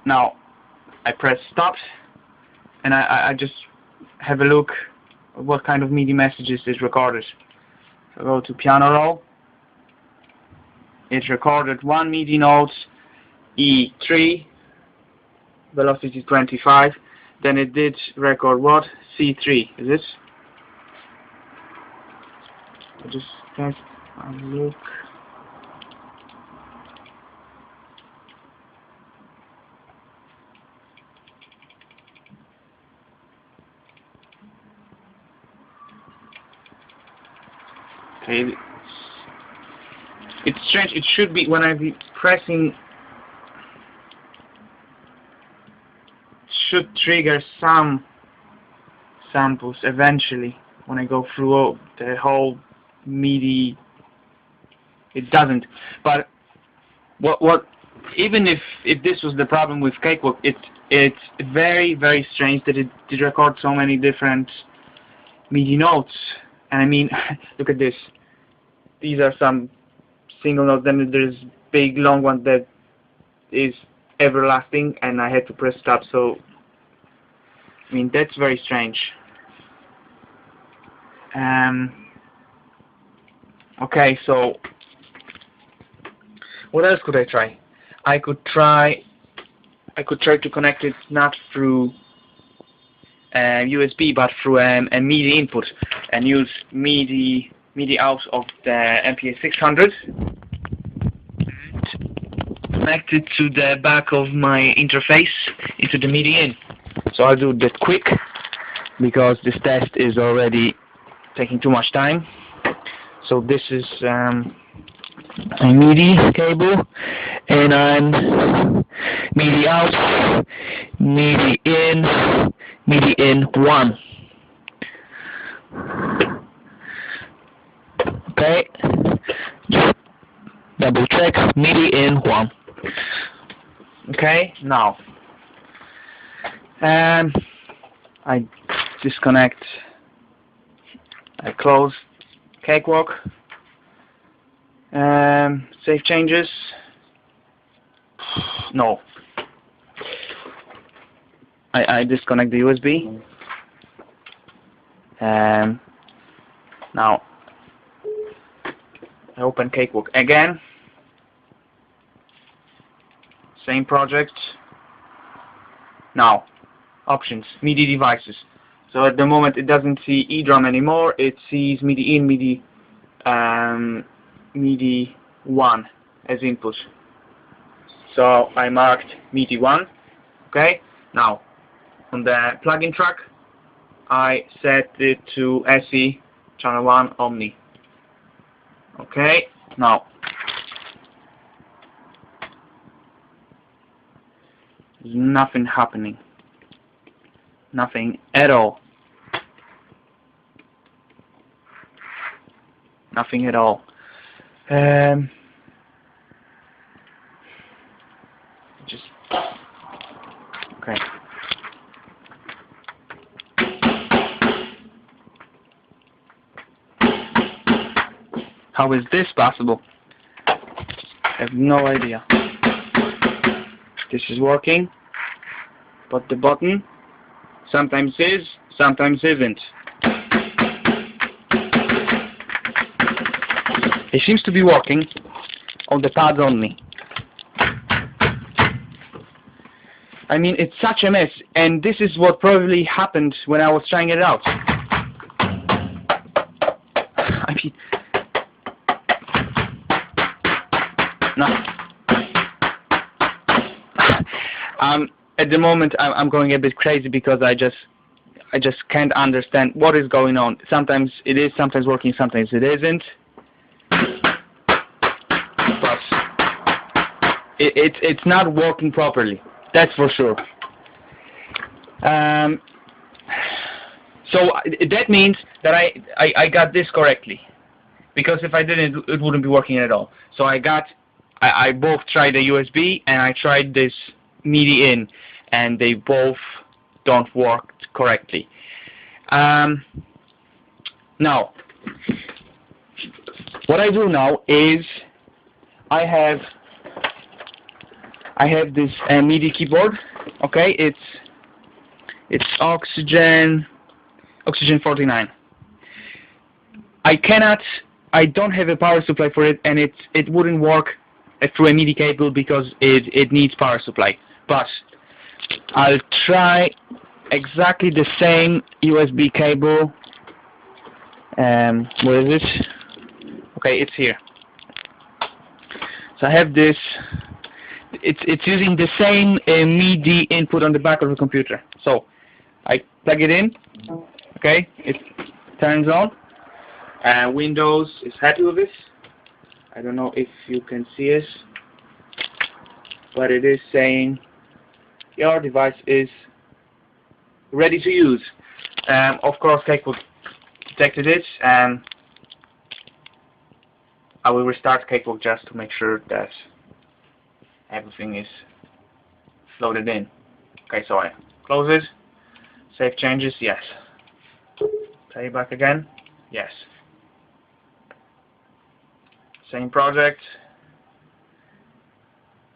Now I press stop, and I just have a look at what kind of MIDI messages is recorded. So go to piano roll. It recorded one MIDI note, E3, velocity 25. Then it did record what? C3, is it? I'll just test and look. Okay, it's strange. It should be when I'm pressing. Should trigger some samples eventually when I go through the whole MIDI. It doesn't. But what? Even if this was the problem with Cakewalk, it's very, very strange that it did record so many different MIDI notes. And I mean, look at this. These are some single notes. Then there's big long one that is everlasting, and I had to press stop. So I mean, that's very strange. Okay, so what else could I try? I could try to connect it not through USB but through a MIDI input and use MIDI out of the MPA 600 and connect it to the back of my interface into the MIDI in. So I'll do that quick because this test is already taking too much time. So this is a MIDI cable, and I'm MIDI out, MIDI in 1. Okay, just double check, MIDI in 1. Okay, now I disconnect, I close Cakewalk, save changes. No, I disconnect the USB. Now I open Cakewalk again, same project. Now options, MIDI devices. So at the moment it doesn't see eDrum anymore, it sees MIDI in, MIDI 1 as input. So I marked MIDI 1. Okay, now on the plugin track I set it to SE channel 1 Omni. Okay, now there's nothing happening. Nothing at all. Nothing at all. Just okay. How is this possible? I have no idea. This is working, but the button sometimes is, sometimes isn't. It seems to be working on the pads only. I mean, it's such a mess, and this is what probably happened when I was trying it out. I mean, no. At the moment, I'm going a bit crazy because I just can't understand what is going on. Sometimes it is, sometimes working, sometimes it isn't. But it's not working properly. That's for sure. So that means that I got this correctly, because if I didn't, it wouldn't be working at all. So I both tried the USB and I tried this MIDI in, and they both don't work correctly. Now, what I do now is I have I have this MIDI keyboard. Okay, it's oxygen 49. I don't have a power supply for it, and it wouldn't work through a MIDI cable because it needs power supply. But I'll try exactly the same USB cable. Where is it? Okay, it's here. So I have this. It's using the same MIDI input on the back of the computer. So I plug it in. Okay, it turns on. Windows is happy with this. I don't know if you can see it, but it is saying your device is ready to use. Of course, Cakebook detected it, and I will restart Cakebook just to make sure that everything is loaded in. Okay, so I close it, save changes, yes. Play back again, yes. Same project.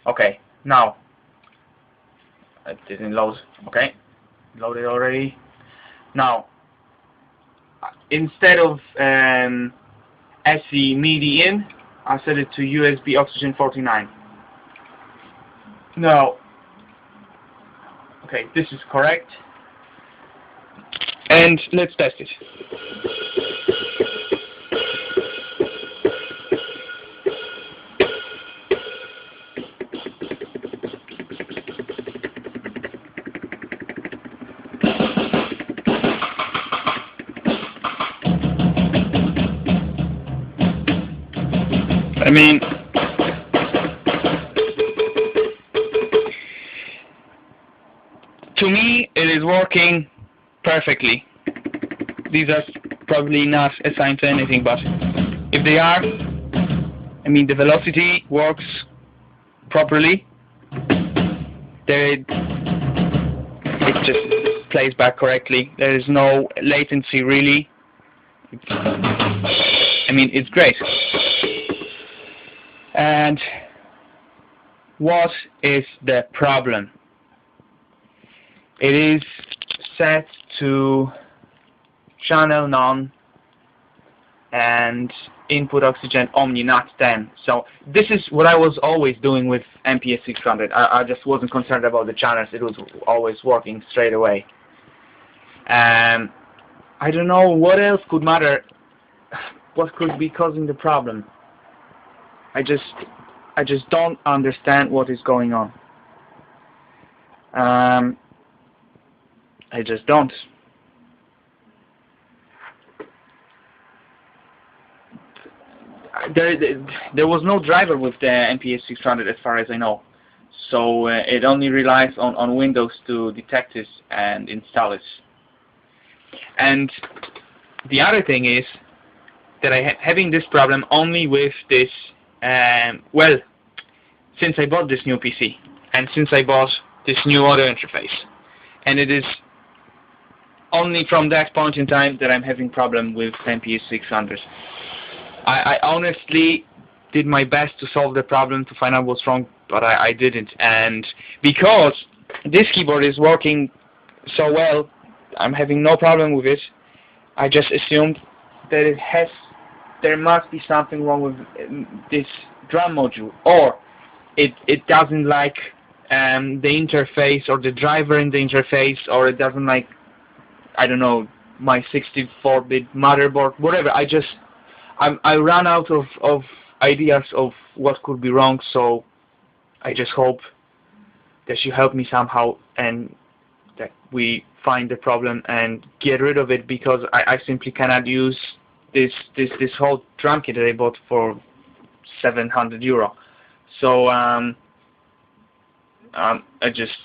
Okay, now it didn't load. Okay, loaded already. Now instead of SE MIDI in, I set it to USB oxygen 49. Now, okay, this is correct, and let's test it. I mean, to me, it is working perfectly. These are probably not assigned to anything, but if they are, I mean, the velocity works properly. It just plays back correctly. There is no latency, really. I mean, it's great. And what is the problem? It is set to channel none and input oxygen omni, not 10. So this is what I was always doing with MPS 600. I just wasn't concerned about the channels. It was always working straight away. I don't know what else could matter. What could be causing the problem? I just don't understand what is going on. I just don't. There was no driver with the MPS 600 as far as I know, so it only relies on Windows to detect this and install it. And the other thing is that having this problem only with this, well, since I bought this new PC and since I bought this new audio interface, and it is only from that point in time that I'm having problem with MPS 600. I honestly did my best to solve the problem, to find out what's wrong, but I didn't. And because this keyboard is working so well, I'm having no problem with it. I just assumed that there must be something wrong with this drum module, or it doesn't like the interface or the driver in the interface, or it doesn't like, I don't know, my 64-bit motherboard, whatever. I ran out of ideas of what could be wrong, so I just hope that you help me somehow and that we find the problem and get rid of it, because I simply cannot use this whole drum kit that I bought for €700. So I just